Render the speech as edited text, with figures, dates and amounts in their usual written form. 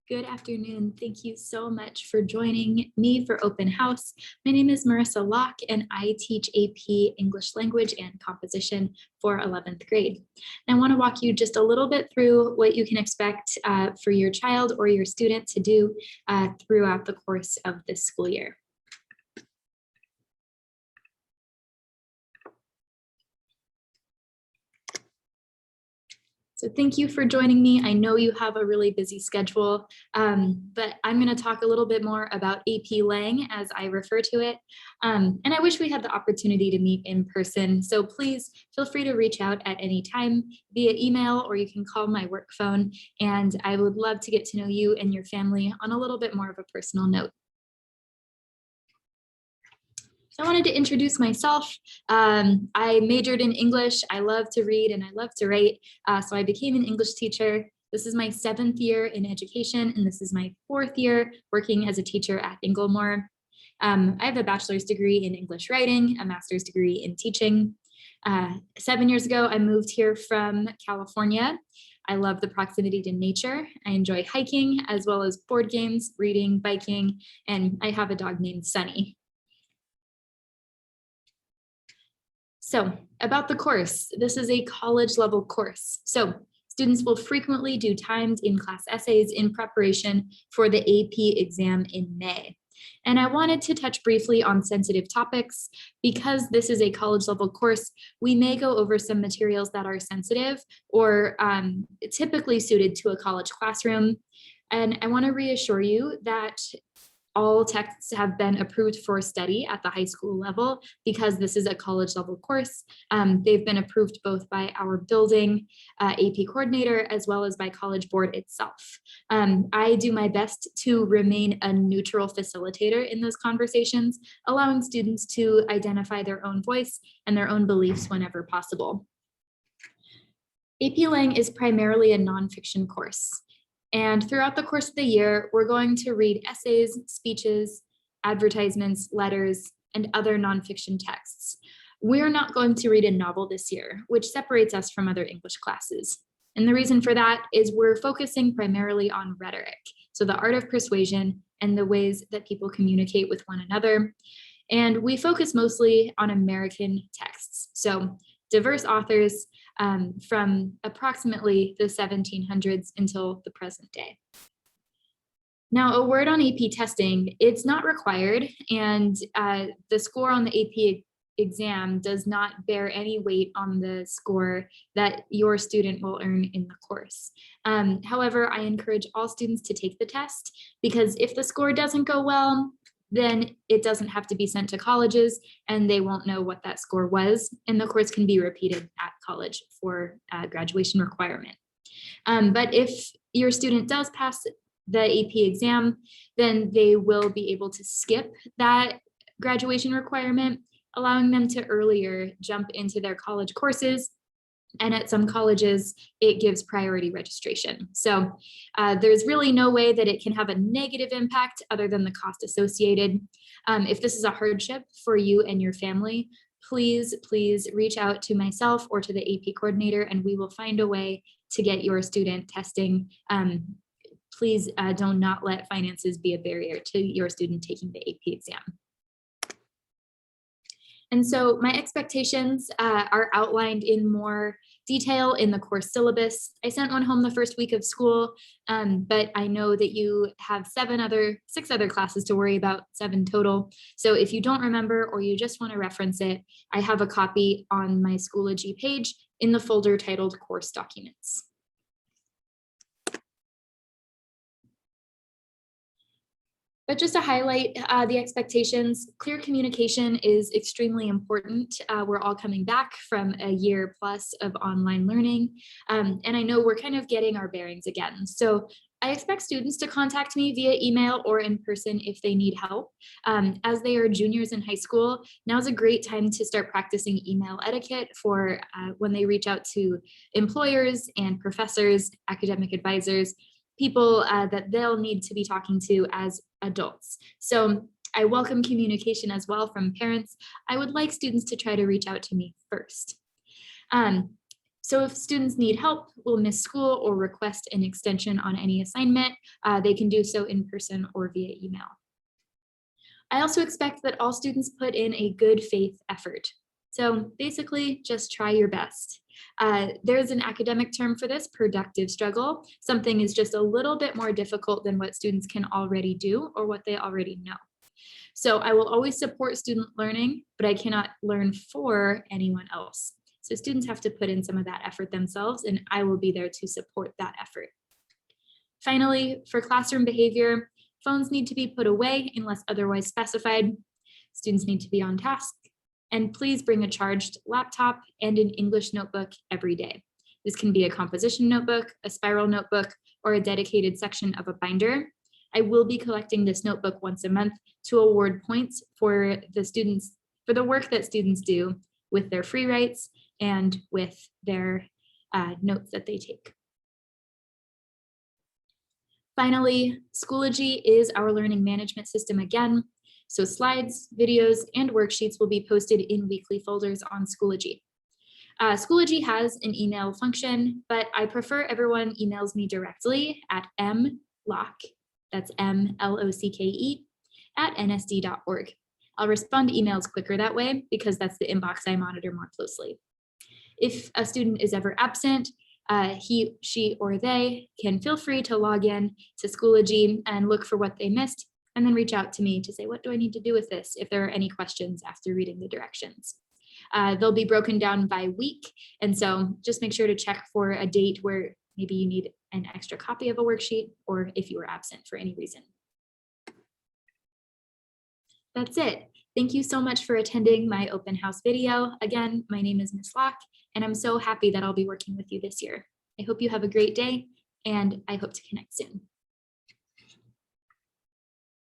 Good afternoon. Thank you so much for joining me for Open House. My name is Marissa Locke, and I teach AP English Language and Composition for 11th grade. And I want to walk you just a little bit through what you can expect for your child or your student to do throughout the course of this school year. So thank you for joining me. I know you have a really busy schedule, but I'm going to talk a little bit more about AP Lang as I refer to it. And I wish we had the opportunity to meet in person. So please feel free to reach out at any time via email, or you can call my work phone. And I would love to get to know you and your family on a little bit more of a personal note. So I wanted to introduce myself. I majored in English. I love to read and I love to write. So I became an English teacher. This is my 7th year in education, and this is my 4th year working as a teacher at Inglemoor. I have a bachelor's degree in English writing, a master's degree in teaching. 7 years ago, I moved here from California. I love the proximity to nature. I enjoy hiking as well as board games, reading, biking, and I have a dog named Sunny. So about the course, this is a college level course. So students will frequently do timed in-class essays in preparation for the AP exam in May. And I wanted to touch briefly on sensitive topics. Because this is a college level course, we may go over some materials that are sensitive or typically suited to a college classroom. And I want to reassure you that all texts have been approved for study at the high school level because this is a college level course. They've been approved both by our building AP coordinator as well as by College Board itself. I do my best to remain a neutral facilitator in those conversations, allowing students to identify their own voice and their own beliefs whenever possible. AP Lang is primarily a nonfiction course. And throughout the course of the year, we're going to read essays, speeches, advertisements, letters, and other nonfiction texts. We're not going to read a novel this year, which separates us from other English classes. And the reason for that is we're focusing primarily on rhetoric, so the art of persuasion and the ways that people communicate with one another. And we focus mostly on American texts, so diverse authors from approximately the 1700s until the present day. Now, a word on AP testing, it's not required, and the score on the AP exam does not bear any weight on the score that your student will earn in the course. However, I encourage all students to take the test, because if the score doesn't go well, then it doesn't have to be sent to colleges and they won't know what that score was, and the course can be repeated at college for graduation requirement. But if your student does pass the AP exam, then they will be able to skip that graduation requirement, allowing them to earlier jump into their college courses. And at some colleges, it gives priority registration. So there's really no way that it can have a negative impact other than the cost associated. If this is a hardship for you and your family, please reach out to myself or to the AP coordinator, and we will find a way to get your student testing. Please do not let finances be a barrier to your student taking the AP exam. And so my expectations are outlined in more detail in the course syllabus. I sent one home the first week of school, but I know that you have 6 other classes to worry about, 7 total. So if you don't remember or you just want to reference it, I have a copy on my Schoology page in the folder titled Course Documents. But just to highlight the expectations, clear communication is extremely important. We're all coming back from a year plus of online learning. And I know we're kind of getting our bearings again. So I expect students to contact me via email or in person if they need help. As they are juniors in high school, now's a great time to start practicing email etiquette for when they reach out to employers and professors, academic advisors, people that they'll need to be talking to as adults. So I welcome communication as well from parents. I would like students to try to reach out to me first. So if students need help, will miss school, or request an extension on any assignment, they can do so in person or via email. I also expect that all students put in a good faith effort. So basically, just try your best. There's an academic term for this, productive struggle. Something is just a little bit more difficult than what students can already do or what they already know. So I will always support student learning, but I cannot learn for anyone else. So students have to put in some of that effort themselves, and I will be there to support that effort. Finally, for classroom behavior, phones need to be put away unless otherwise specified. Students need to be on task, and please bring a charged laptop and an English notebook every day. This can be a composition notebook, a spiral notebook, or a dedicated section of a binder. I will be collecting this notebook once a month to award points for the work that students do with their free writes and with their notes that they take. Finally, Schoology is our learning management system again. So slides, videos, and worksheets will be posted in weekly folders on Schoology. Schoology has an email function, but I prefer everyone emails me directly at mlocke, that's M-L-O-C-K-E, at nsd.org. I'll respond to emails quicker that way because that's the inbox I monitor more closely. If a student is ever absent, he, she, or they can feel free to log in to Schoology and look for what they missed, and then reach out to me to say, what do I need to do with this, if there are any questions after reading the directions. They'll be broken down by week, and so just make sure to check for a date where maybe you need an extra copy of a worksheet, or if you were absent for any reason. That's it. Thank you so much for attending my open house video. Again, my name is Ms. Locke, and I'm so happy that I'll be working with you this year. I hope you have a great day, and I hope to connect soon.